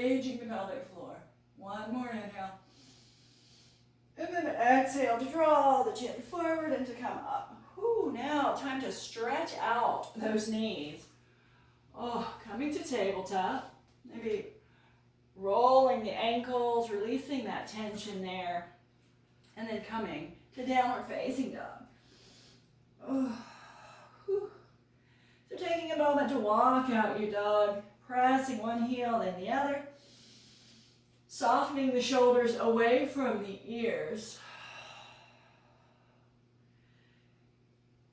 engaging the pelvic floor. One more inhale. And then exhale to draw the chin forward and to come up. Whew, now time to stretch out those knees. Oh, coming to tabletop. Maybe rolling the ankles, releasing that tension there. And then coming to downward facing dog. Oh, whew. So taking a moment to walk out your dog, pressing one heel then the other. Softening the shoulders away from the ears.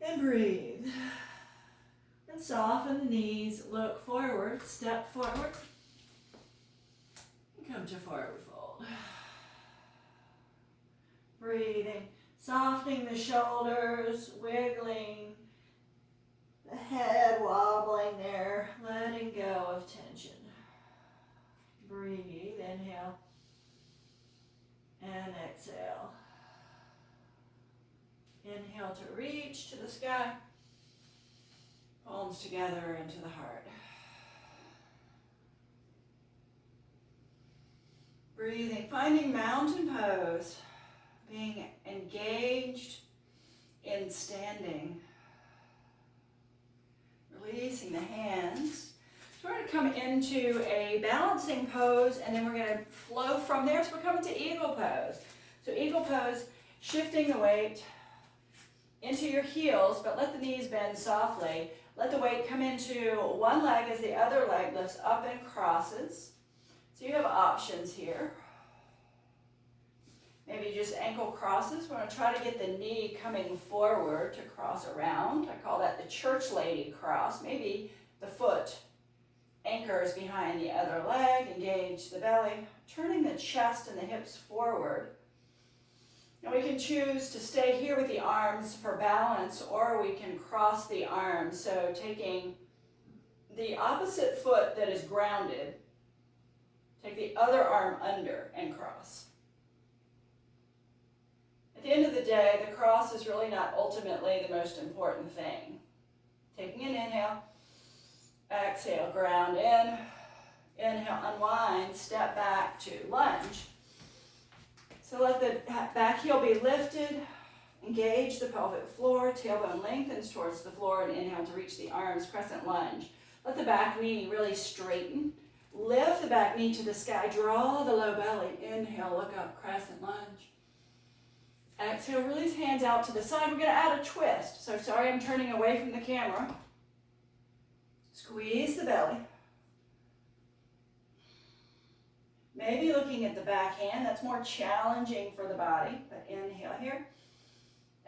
And breathe. And soften the knees, look forward, step forward. And come to forward fold. Breathing, softening the shoulders, wiggling, the head wobbling there, letting go of tension. Breathe, inhale, and exhale. Inhale to reach to the sky, palms together into the heart. Breathing, finding mountain pose, being engaged in standing. Releasing the hands. So we're going to come into a balancing pose, and then we're going to flow from there. So we're coming to eagle pose. So eagle pose, shifting the weight into your heels, but let the knees bend softly. Let the weight come into one leg as the other leg lifts up and crosses. So you have options here. Maybe just ankle crosses. We're going to try to get the knee coming forward to cross around. I call that the church lady cross. Maybe the foot anchors behind the other leg, engage the belly, turning the chest and the hips forward. And we can choose to stay here with the arms for balance, or we can cross the arms. So taking the opposite foot that is grounded, take the other arm under and cross. At the end of the day, the cross is really not ultimately the most important thing. Taking an inhale, exhale, ground in, inhale, unwind, step back to lunge. So let the back heel be lifted, engage the pelvic floor, tailbone lengthens towards the floor, and inhale to reach the arms, crescent lunge. Let the back knee really straighten. Lift the back knee to the sky, draw the low belly, inhale, look up, crescent lunge. Exhale, release hands out to the side. We're going to add a twist. So sorry, I'm turning away from the camera. Squeeze the belly. Maybe looking at the back hand, that's more challenging for the body, but inhale here.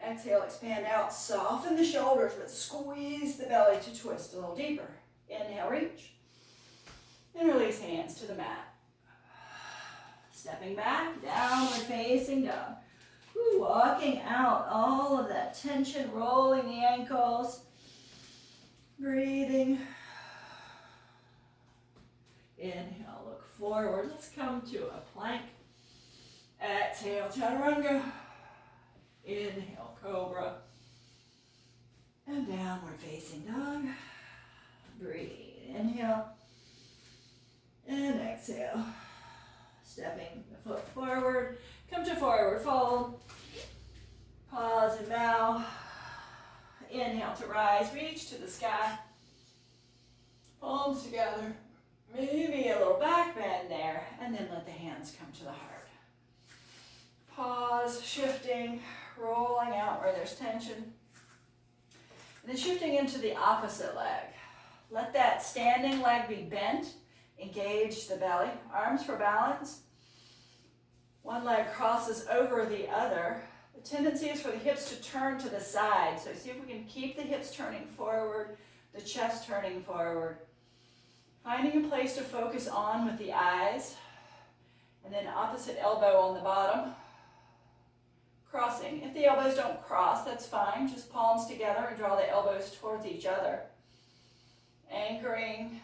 Exhale, expand out, soften the shoulders, but squeeze the belly to twist a little deeper. Inhale, reach. And release hands to the mat. Stepping back, downward facing dog. Woo, walking out all of that tension, rolling the ankles. Breathing. Inhale, look forward. Let's come to a plank. Exhale, chaturanga. Inhale, cobra. And downward facing dog. Breathe. Inhale. And exhale. Stepping the foot forward. Come to forward fold. Pause and bow. Inhale to rise. Reach to the sky. Palms together. Maybe a little back bend there. And then let the hands come to the heart. Pause, shifting, rolling out where there's tension. And then shifting into the opposite leg. Let that standing leg be bent. Engage the belly. Arms for balance. One leg crosses over the other. The tendency is for the hips to turn to the side. So see if we can keep the hips turning forward, the chest turning forward. Finding a place to focus on with the eyes. And then opposite elbow on the bottom. Crossing. If the elbows don't cross, that's fine. Just palms together and draw the elbows towards each other. Anchoring.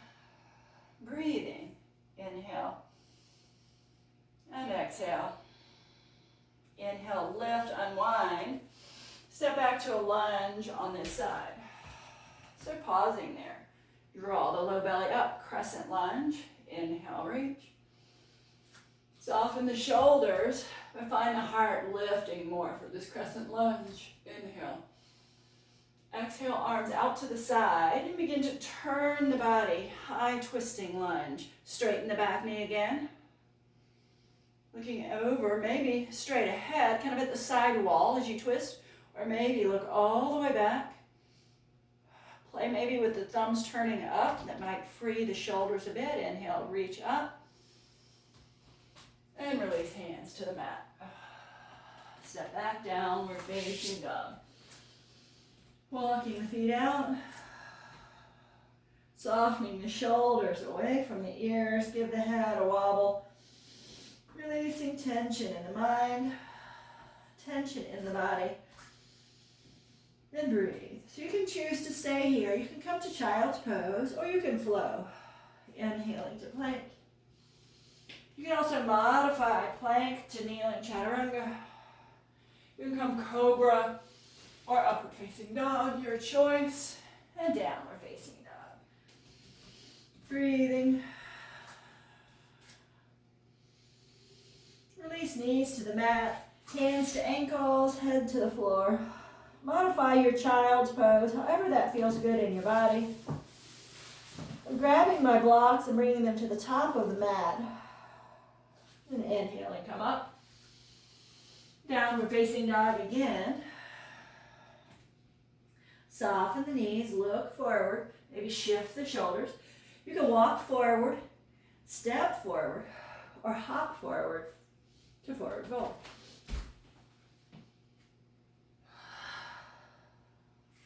Breathing. Inhale. And exhale. Inhale, lift, unwind. Step back to a lunge on this side. So pausing there. Draw the low belly up, crescent lunge. Inhale, reach. Soften the shoulders, but find the heart lifting more for this crescent lunge. Inhale. Exhale, arms out to the side, and begin to turn the body. High twisting lunge. Straighten the back knee again. Looking over, maybe straight ahead, kind of at the side wall as you twist, or maybe look all the way back. Play maybe with the thumbs turning up. That might free the shoulders a bit. Inhale, reach up. And release hands to the mat. Step back, downward facing dog. Walking the feet out. Softening the shoulders away from the ears. Give the head a wobble. Releasing tension in the mind. Tension in the body. And breathe. So you can choose to stay here. You can come to child's pose, or you can flow. Inhaling to plank. You can also modify plank to kneeling chaturanga. You can come cobra or upward facing dog, your choice, and downward facing dog. Breathing. Release knees to the mat, hands to ankles, head to the floor. Modify your child's pose, however that feels good in your body. I'm grabbing my blocks and bringing them to the top of the mat. And inhaling, come up. Downward facing dog again. Soften the knees, look forward, maybe shift the shoulders. You can walk forward, step forward, or hop forward to forward fold.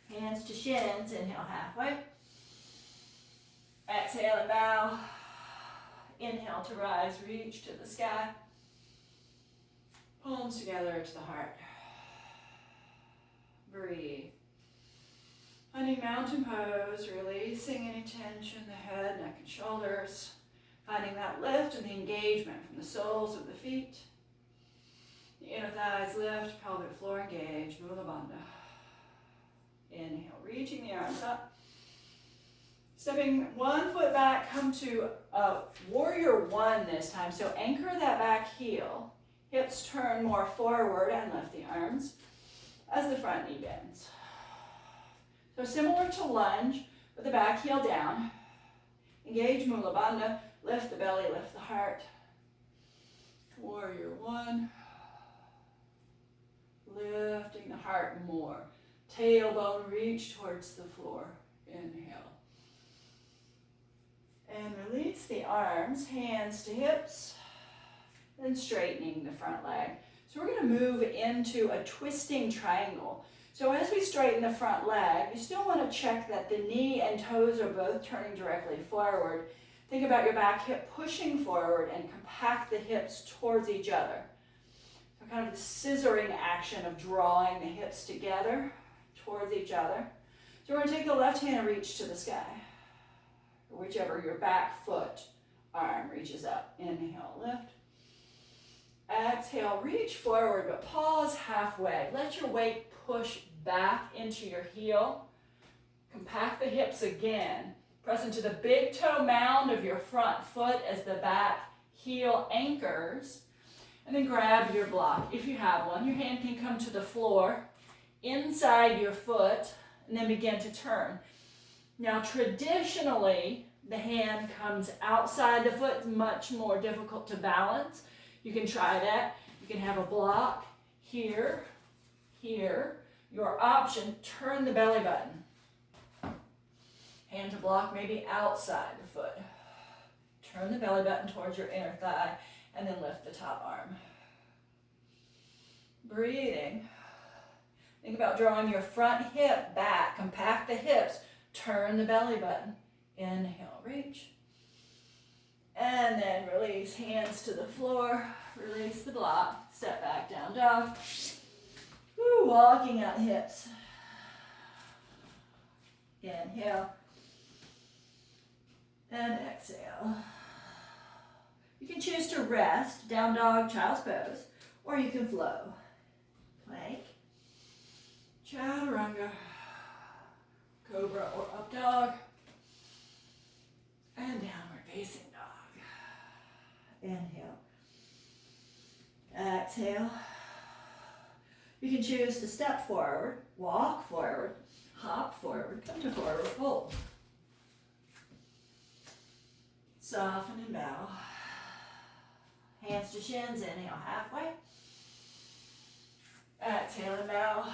Hands to shins, inhale halfway. Exhale and bow. Inhale to rise, reach to the sky. Palms together to the heart. Breathe. Finding mountain pose, releasing any tension, the head, neck, and shoulders. Finding that lift and the engagement from the soles of the feet. The inner thighs lift, pelvic floor engaged, Mula Bandha. Inhale, reaching the arms up. Stepping one foot back, come to warrior one this time. So anchor that back heel. Hips turn more forward and lift the arms as the front knee bends. So similar to lunge, with the back heel down. Engage Mula Bandha. Lift the belly, lift the heart. Warrior one. Lifting the heart more. Tailbone reach towards the floor. Inhale. And release the arms, hands to hips, and straightening the front leg. So we're going to move into a twisting triangle. So as we straighten the front leg, you still want to check that the knee and toes are both turning directly forward. Think about your back hip pushing forward and compact the hips towards each other. So kind of the scissoring action of drawing the hips together towards each other. So we're going to take the left hand and reach to the sky. Whichever your back foot arm reaches up. Inhale, lift. Exhale, reach forward, but pause halfway. Let your weight push back into your heel. Compact the hips again. Press into the big toe mound of your front foot as the back heel anchors. And then grab your block. If you have one, your hand can come to the floor, inside your foot, and then begin to turn. Now, traditionally, the hand comes outside the foot. It's much more difficult to balance. You can try that. You can have a block here, here. Your option, turn the belly button. Hand to block maybe outside the foot. Turn the belly button towards your inner thigh, and then lift the top arm. Breathing. Think about drawing your front hip back. Compact the hips. Turn the belly button. Inhale, reach. And then release, hands to the floor. Release the block. Step back, down dog. Woo, walking out hips. Inhale. And exhale. You can choose to rest, down dog, child's pose, or you can flow. Plank. Chaturanga. Cobra or up dog. And downward facing dog. Inhale. Exhale. You can choose to step forward, walk forward, hop forward, come to forward fold. Soften and bow. Hands to shins, inhale halfway. Exhale and bow.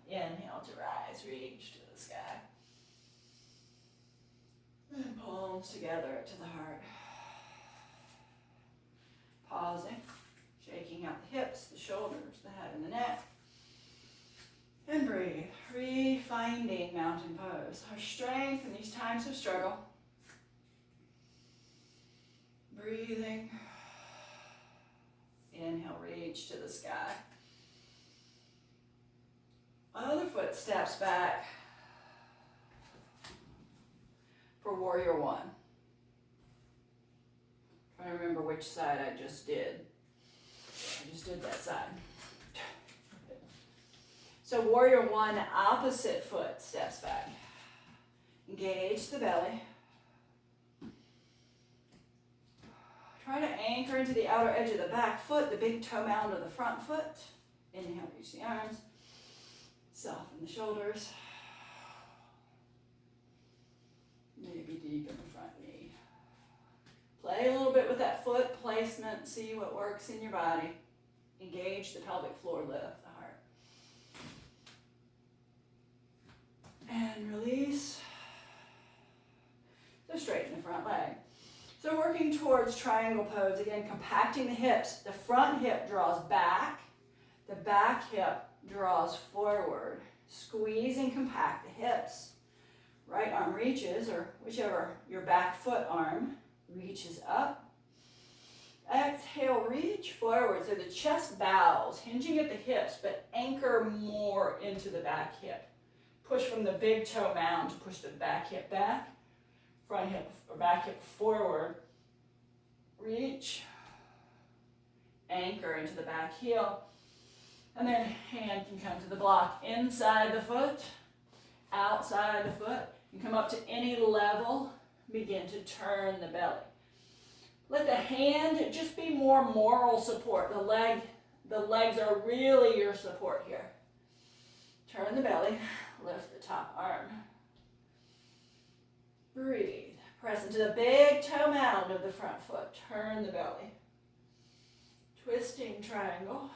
Inhale to rise, reach to the sky. And palms together to the heart. Pausing, shaking out the hips, the shoulders, the head and the neck. And breathe, refinding mountain pose. Our strength in these times of struggle. Breathing. Inhale, reach to the sky. Other foot steps back for warrior one. Trying to remember which side I just did. I just did that side. So warrior one, opposite foot steps back. Engage the belly. Try to anchor into the outer edge of the back foot, the big toe mound of the front foot. Inhale, reach the arms. Soften the shoulders. Maybe deepen the front knee. Play a little bit with that foot placement. See what works in your body. Engage the pelvic floor lift, the heart. And release. So straighten the front leg. So working towards triangle pose, again, compacting the hips. The front hip draws back. The back hip draws forward. Squeeze and compact the hips. Right arm reaches, or whichever, your back foot arm reaches up. Exhale, reach forward. So the chest bows, hinging at the hips, but anchor more into the back hip. Push from the big toe mound to push the back hip back. Front hip or back hip forward. Reach. Anchor into the back heel. And then hand can come to the block inside the foot, outside the foot. You come up to any level. Begin to turn the belly. Let the hand just be more moral support. The legs are really your support here. Turn the belly. Lift the top arm. Breathe. Press into the big toe mound of the front foot. Turn the belly. Twisting triangle.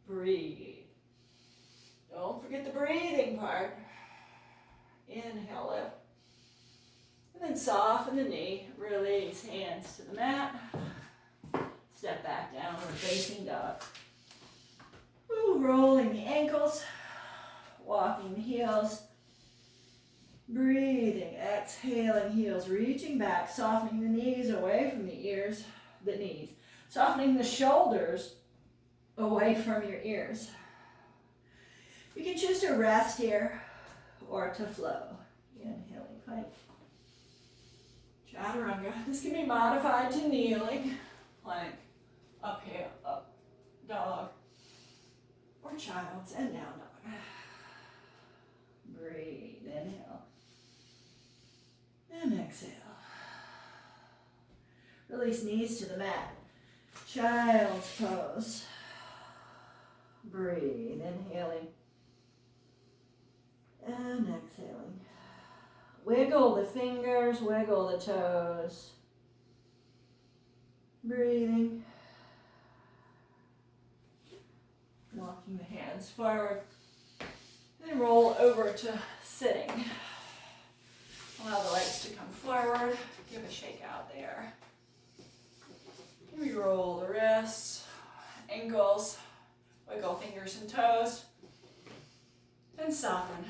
Breathe. Don't forget the breathing part. Inhale, lift. And then soften the knee. Release hands to the mat. Step back down or facing dog. Ooh, rolling the ankles. Walking the heels. Breathing, exhaling heels, reaching back, softening the knees away from the ears, the knees. Softening the shoulders away from your ears. You can choose to rest here or to flow. Inhaling, plank. Chaturanga. This can be modified to kneeling, plank, uphill, up, dog, or child's and down dog. Breathe, inhale. And exhale. Release knees to the mat. Child's pose. Breathe, inhaling. And exhaling. Wiggle the fingers, wiggle the toes. Breathing. Walking the hands forward. Then roll over to sitting. Allow the legs to come forward. Give a shake out there. We roll the wrists, ankles, wiggle fingers and toes, and soften.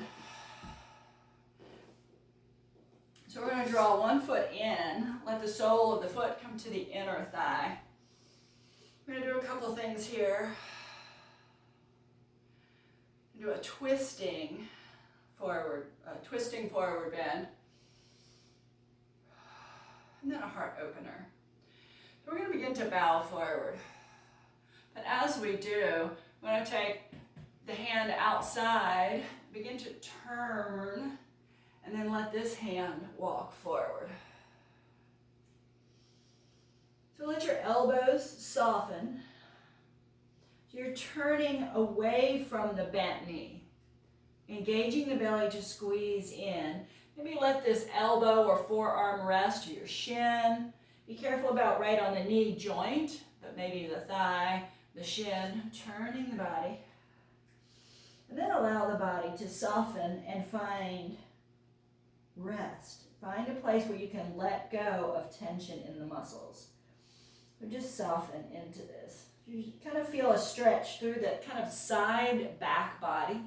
So we're going to draw one foot in. Let the sole of the foot come to the inner thigh. We're going to do a couple things here. Do a twisting forward bend, and then a heart opener. So we're going to begin to bow forward. But as we do, we're going to take the hand outside, begin to turn, and then let this hand walk forward. So let your elbows soften. So you're turning away from the bent knee, engaging the belly to squeeze in. Maybe let this elbow or forearm rest to your shin. Be careful about right on the knee joint, but maybe the thigh, the shin, turning the body. And then allow the body to soften and find rest. Find a place where you can let go of tension in the muscles. So just soften into this. You kind of feel a stretch through the kind of side back body.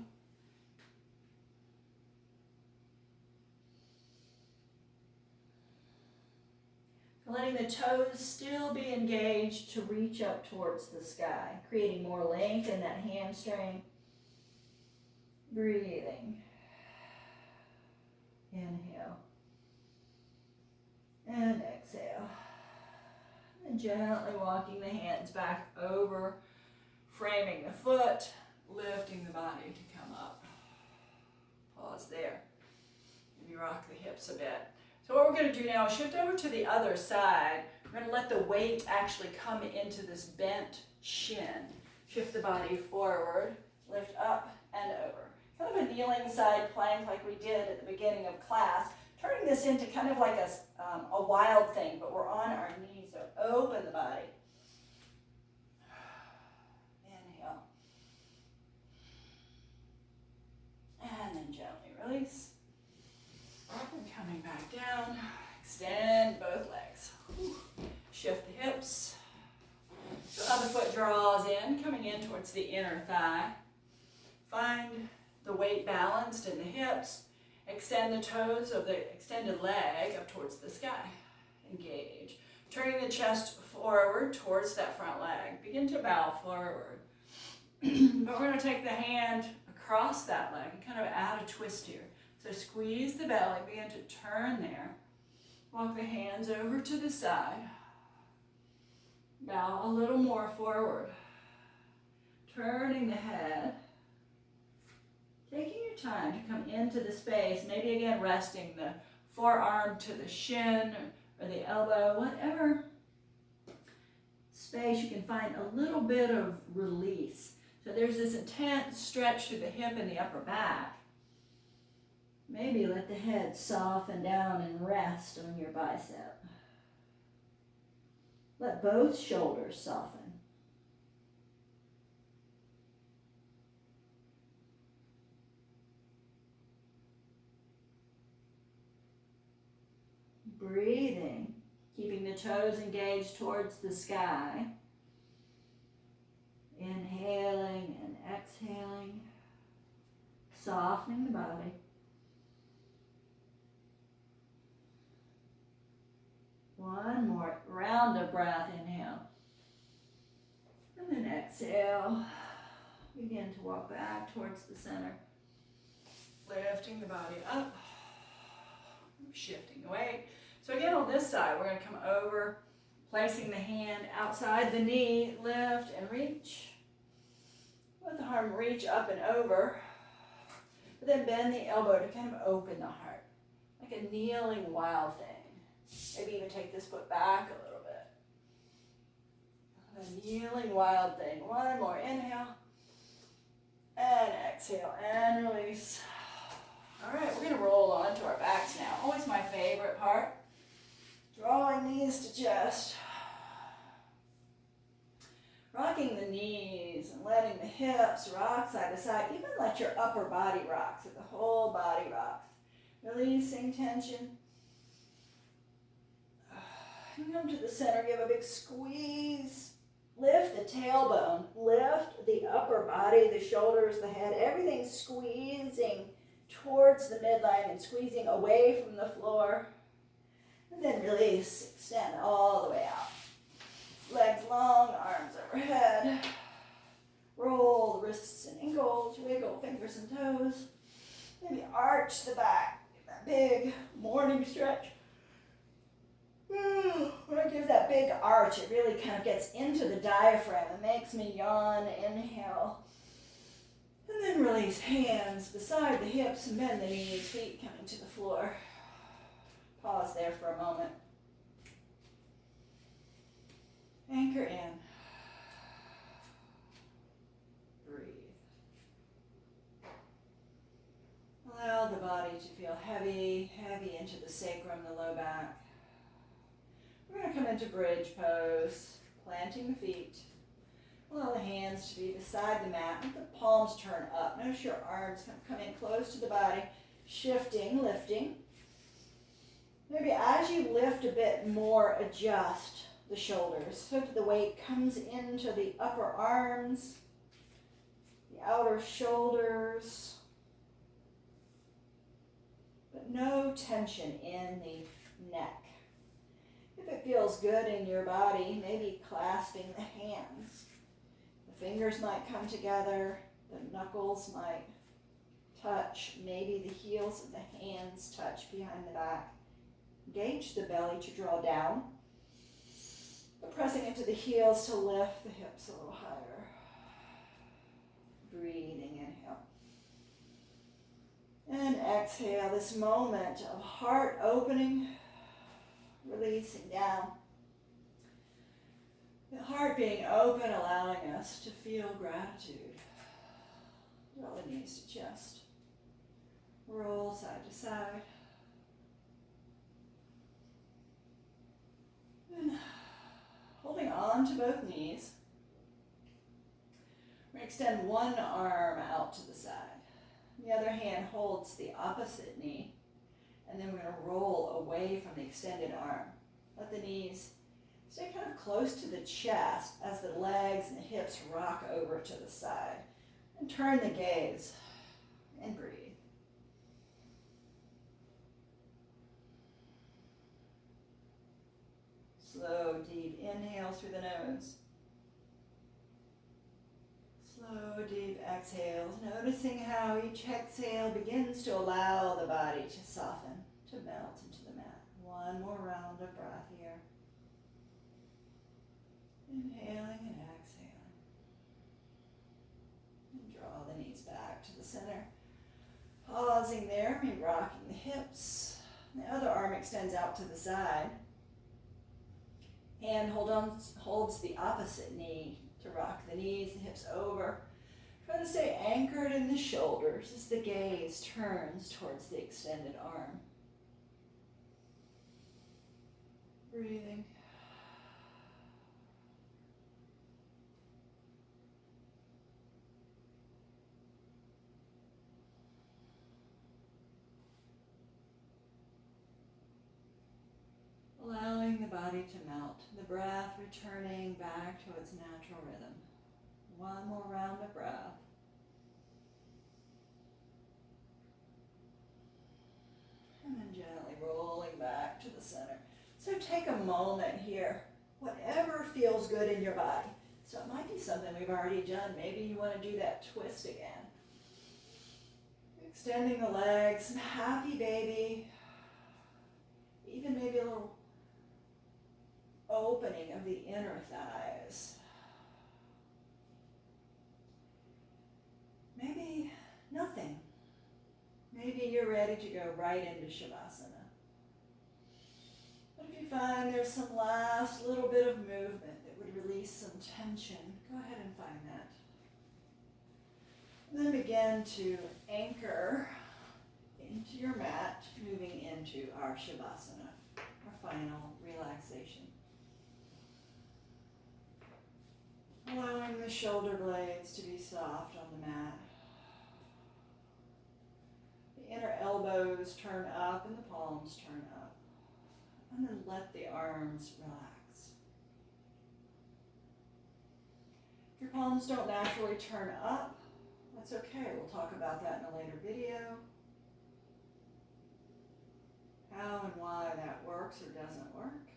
Letting the toes still be engaged to reach up towards the sky, creating more length in that hamstring. Breathing. Inhale. And exhale. And gently walking the hands back over, framing the foot, lifting the body to come up. Pause there. Maybe rock the hips a bit. So what we're going to do now is shift over to the other side. We're going to let the weight actually come into this bent shin. Shift the body forward, lift up and over. Kind of a kneeling side plank like we did at the beginning of class. Turning this into kind of like a wild thing, but we're on our knees, so open the body. Inhale. And then gently release. And coming back down, extend both legs. Shift the hips. The other foot draws in, coming in towards the inner thigh. Find the weight balanced in the hips. Extend the toes of the extended leg up towards the sky. Engage. Turning the chest forward towards that front leg. Begin to bow forward. But we're going to take the hand across that leg and kind of add a twist here. So squeeze the belly, begin to turn there. Walk the hands over to the side. Bow a little more forward. Turning the head. Taking your time to come into the space, maybe again resting the forearm to the shin or the elbow, whatever space you can find a little bit of release. So there's this intense stretch through the hip and the upper back. Maybe let the head soften down and rest on your bicep. Let both shoulders soften. Breathing, keeping the toes engaged towards the sky. Inhaling and exhaling, softening the body. One more round of breath, inhale. And then exhale. Begin to walk back towards the center. Lifting the body up. Shifting the weight. So again, on this side, we're going to come over, placing the hand outside the knee, lift and reach. Let the arm reach up and over. But then bend the elbow to kind of open the heart. Like a kneeling wild thing. Maybe even take this foot back a little bit. A kneeling wild thing. One more. Inhale. And exhale. And release. All right, we're going to roll onto our backs now. Always my favorite part. Drawing knees to chest. Rocking the knees and letting the hips rock side to side. Even let your upper body rock, so the whole body rocks. Releasing tension. And come to the center, give a big squeeze. Lift the tailbone. Lift the upper body, the shoulders, the head. Everything squeezing towards the midline and squeezing away from the floor. And then release, extend all the way out. Legs long, arms overhead. Roll the wrists and ankles, wiggle fingers and toes. Maybe arch the back, give that big morning stretch. When I give that big arch, it really kind of gets into the diaphragm. It makes me yawn. Inhale. And then release, hands beside the hips and bend the knees, feet coming to the floor. Pause there for a moment. Anchor in. Breathe. Allow the body to feel heavy, heavy into the sacrum, the low back. We're going to come into bridge pose, planting the feet. Allow the hands to be beside the mat. Let the palms turn up. Notice your arms come in close to the body, shifting, lifting. Maybe as you lift a bit more, adjust the shoulders so that the weight comes into the upper arms, the outer shoulders, but no tension in the neck. If it feels good in your body, maybe clasping the hands. The fingers might come together, the knuckles might touch, maybe the heels of the hands touch behind the back. Engage the belly to draw down. But pressing into the heels to lift the hips a little higher. Breathing, inhale. And exhale, this moment of heart opening, releasing down. The heart being open, allowing us to feel gratitude. Draw the knees to chest. Roll side to side. And holding on to both knees, we're going to extend one arm out to the side. The other hand holds the opposite knee, and then we're going to roll away from the extended arm. Let the knees stay kind of close to the chest as the legs and the hips rock over to the side. And turn the gaze and breathe. Slow, deep inhale through the nose. Slow, deep exhales, noticing how each exhale begins to allow the body to soften, to melt into the mat. One more round of breath here. Inhaling and exhaling. And draw the knees back to the center. Pausing there, maybe rocking the hips. The other arm extends out to the side. Hand holds the opposite knee to rock the knees, the hips over. Try to stay anchored in the shoulders as the gaze turns towards the extended arm. Breathing. Allowing the body to melt, the breath returning back to its natural rhythm. One more round of breath. And then gently rolling back to the center. So take a moment here, whatever feels good in your body. So it might be something we've already done. Maybe you want to do that twist again. Extending the legs, some happy baby. Even maybe a little opening of the inner thighs. Maybe nothing. Maybe you're ready to go right into Savasana. But if you find there's some last little bit of movement that would release some tension, go ahead and find that. And then begin to anchor into your mat, moving into our Savasana, our final relaxation. Allowing the shoulder blades to be soft on the mat. The inner elbows turn up and the palms turn up. And then let the arms relax. If your palms don't naturally turn up, that's okay. We'll talk about that in a later video. How and why that works or doesn't work.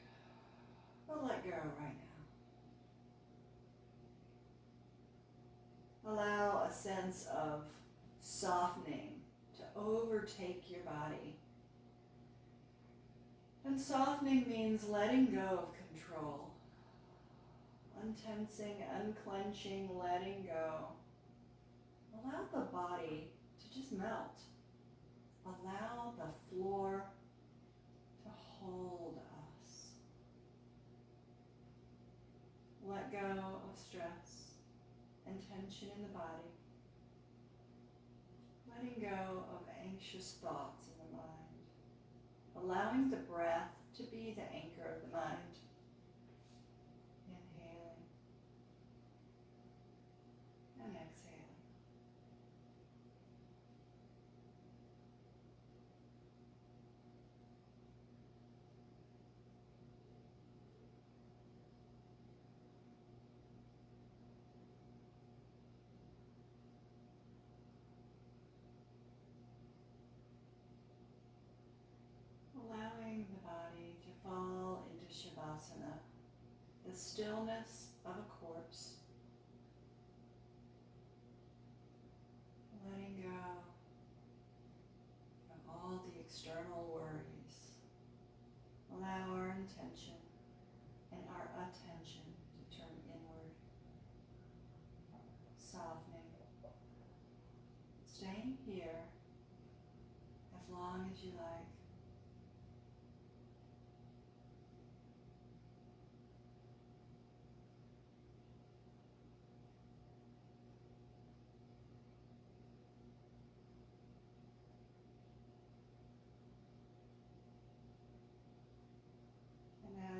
But let go right now. Allow a sense of softening to overtake your body. And softening means letting go of control. Untensing, unclenching, letting go. Allow the body to just melt. Allow the floor to hold us. Let go of stress and tension in the body. Letting go of anxious thoughts in the mind. Allowing the breath to be the anchor of the mind. Inhaling and exhaling. Allowing the body to fall into Savasana, the stillness of a corpse. Letting go of all the external worries. Allow our intention and our attention to turn inward. Softening. Staying here as long as you like.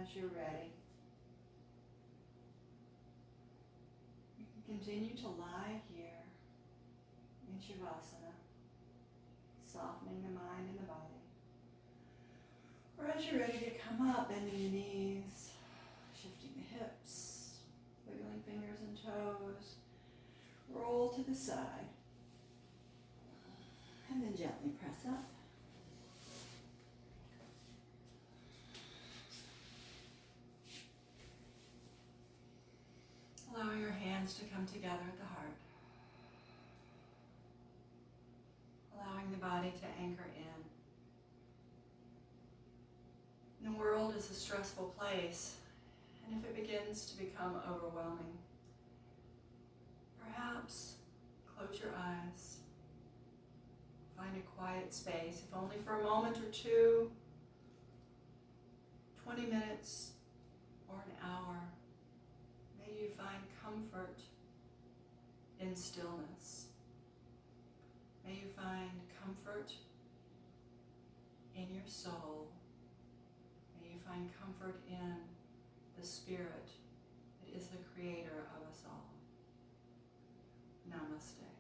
As you're ready, you can continue to lie here in Savasana, softening the mind and the body. Or as you're ready to come up, bending the knees, shifting the hips, wiggling fingers and toes, roll to the side, and then gently press up. Allowing your hands to come together at the heart. Allowing the body to anchor in. The world is a stressful place, and if it begins to become overwhelming, perhaps close your eyes. Find a quiet space, if only for a moment or two, 20 minutes or an hour. May you find comfort in stillness. May you find comfort in your soul. May you find comfort in the Spirit that is the creator of us all. Namaste.